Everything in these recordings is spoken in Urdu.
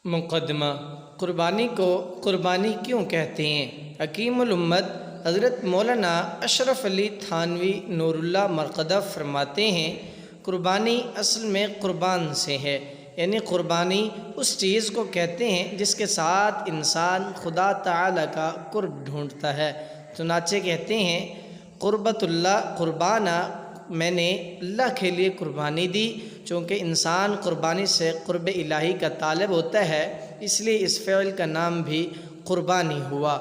مقدمہ قربانی کو قربانی کیوں کہتے ہیں؟ حکیم الامت حضرت مولانا اشرف علی تھانوی نور اللہ مرقدہ فرماتے ہیں، قربانی اصل میں قربان سے ہے، یعنی قربانی اس چیز کو کہتے ہیں جس کے ساتھ انسان خدا تعالی کا قرب ڈھونڈتا ہے۔ چنانچہ کہتے ہیں، قربت اللہ قربانہ، میں نے اللہ کے لیے قربانی دی۔ چونکہ انسان قربانی سے قرب الہی کا طالب ہوتا ہے، اس لیے اس فعل کا نام بھی قربانی ہوا۔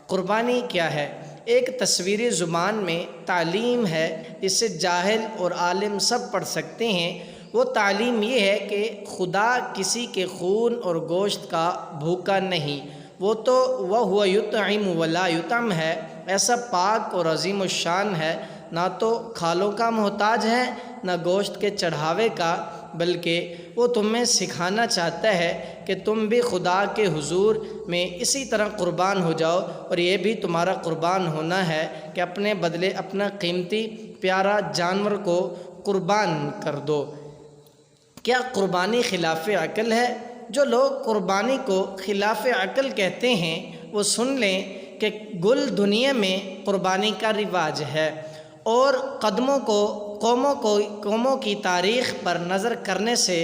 قربانی کیا ہے؟ ایک تصویری زبان میں تعلیم ہے جسے جاہل اور عالم سب پڑھ سکتے ہیں۔ وہ تعلیم یہ ہے کہ خدا کسی کے خون اور گوشت کا بھوکا نہیں، وہ تو وَهُوَ يُطْعِمُ وَلَا يُطْعَمُ ہے، ایسا پاک اور عظیم الشان ہے، نہ تو کھالوں کا محتاج ہے نہ گوشت کے چڑھاوے کا، بلکہ وہ تمہیں سکھانا چاہتا ہے کہ تم بھی خدا کے حضور میں اسی طرح قربان ہو جاؤ، اور یہ بھی تمہارا قربان ہونا ہے کہ اپنے بدلے اپنا قیمتی پیارا جانور کو قربان کر دو۔ کیا قربانی خلاف عقل ہے؟ جو لوگ قربانی کو خلاف عقل کہتے ہیں وہ سن لیں کہ گل دنیا میں قربانی کا رواج ہے، اور قوموں کی تاریخ پر نظر کرنے سے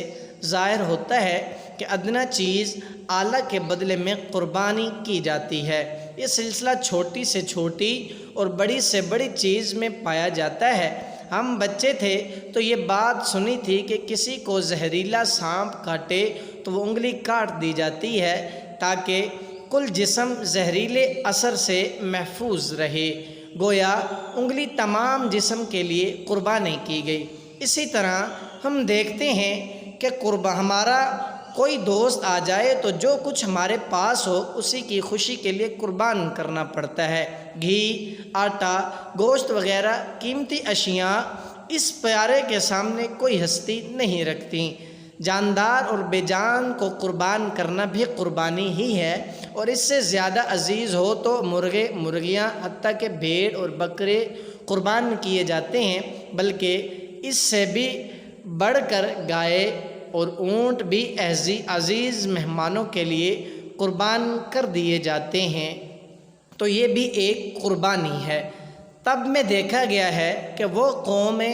ظاہر ہوتا ہے کہ ادنیٰ چیز اعلیٰ کے بدلے میں قربانی کی جاتی ہے۔ یہ سلسلہ چھوٹی سے چھوٹی اور بڑی سے بڑی چیز میں پایا جاتا ہے۔ ہم بچے تھے تو یہ بات سنی تھی کہ کسی کو زہریلا سانپ کاٹے تو وہ انگلی کاٹ دی جاتی ہے تاکہ کل جسم زہریلے اثر سے محفوظ رہے، گویا انگلی تمام جسم کے لیے قربانی کی گئی۔ اسی طرح ہم دیکھتے ہیں کہ ہمارا کوئی دوست آ جائے تو جو کچھ ہمارے پاس ہو اسی کی خوشی کے لیے قربان کرنا پڑتا ہے۔ گھی، آٹا، گوشت وغیرہ قیمتی اشیاء اس پیارے کے سامنے کوئی ہستی نہیں رکھتی۔ جاندار اور بے جان کو قربان کرنا بھی قربانی ہی ہے، اور اس سے زیادہ عزیز ہو تو مرغے، مرغیاں، حتیٰ کہ بھیڑ اور بکرے قربان کیے جاتے ہیں، بلکہ اس سے بھی بڑھ کر گائے اور اونٹ بھی عزیز مہمانوں کے لیے قربان کر دیے جاتے ہیں، تو یہ بھی ایک قربانی ہے۔ تب میں دیکھا گیا ہے کہ وہ قومیں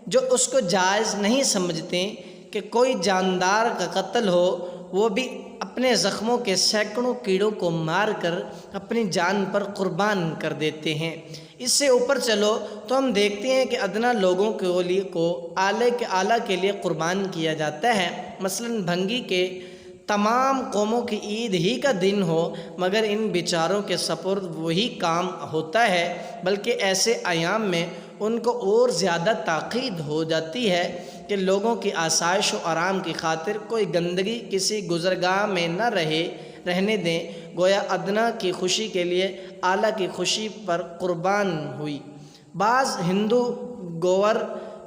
جو اس کو جائز نہیں سمجھتے کہ کوئی جاندار کا قتل ہو، وہ بھی اپنے زخموں کے سینکڑوں کیڑوں کو مار کر اپنی جان پر قربان کر دیتے ہیں۔ اس سے اوپر چلو تو ہم دیکھتے ہیں کہ ادنا لوگوں کو اعلیٰ کے لیے قربان کیا جاتا ہے۔ مثلا بھنگی کے تمام قوموں کی عید ہی کا دن ہو، مگر ان بیچاروں کے سپرد وہی کام ہوتا ہے، بلکہ ایسے ایام میں ان کو اور زیادہ تاکید ہو جاتی ہے کہ لوگوں کی آسائش و آرام کی خاطر کوئی گندگی کسی گزرگاہ میں نہ رہنے دیں، گویا ادنا کی خوشی کے لیے اعلیٰ کی خوشی پر قربان ہوئی۔ بعض ہندو گور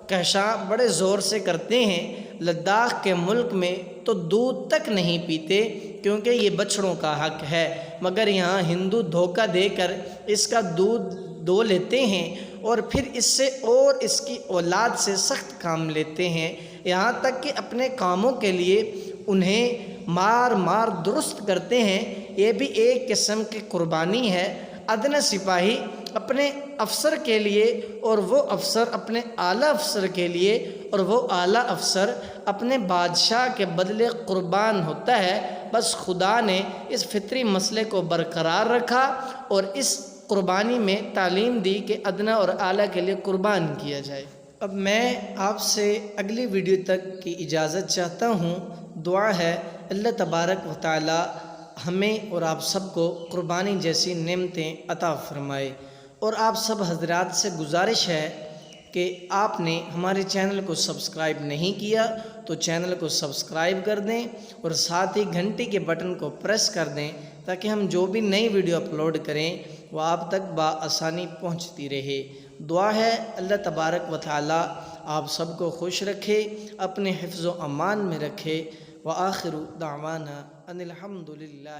کہشاں بڑے زور سے کرتے ہیں، لداخ کے ملک میں تو دودھ تک نہیں پیتے کیونکہ یہ بچڑوں کا حق ہے، مگر یہاں ہندو دھوکہ دے کر اس کا دودھ دو لیتے ہیں اور پھر اس سے اور اس کی اولاد سے سخت کام لیتے ہیں، یہاں تک کہ اپنے کاموں کے لیے انہیں مار درست کرتے ہیں۔ یہ بھی ایک قسم کی قربانی ہے۔ ادنیٰ سپاہی اپنے افسر کے لیے اور وہ افسر اپنے اعلیٰ افسر کے لیے اور وہ اعلیٰ افسر اپنے بادشاہ کے بدلے قربان ہوتا ہے۔ بس خدا نے اس فطری مسئلے کو برقرار رکھا اور اس قربانی میں تعلیم دی کہ ادنیٰ اور اعلیٰ کے لیے قربان کیا جائے۔ اب میں آپ سے اگلی ویڈیو تک کی اجازت چاہتا ہوں۔ دعا ہے اللہ تبارک و تعالی ہمیں اور آپ سب کو قربانی جیسی نعمتیں عطا فرمائے، اور آپ سب حضرات سے گزارش ہے کہ آپ نے ہمارے چینل کو سبسکرائب نہیں کیا تو چینل کو سبسکرائب کر دیں، اور ساتھ ہی گھنٹی کے بٹن کو پریس کر دیں تاکہ ہم جو بھی نئی ویڈیو اپلوڈ کریں وہ آپ تک بآسانی پہنچتی رہے۔ دعا ہے اللہ تبارک و تعالی آپ سب کو خوش رکھے، اپنے حفظ و امان میں رکھے۔ وآخر دعوانا ان الحمد للہ۔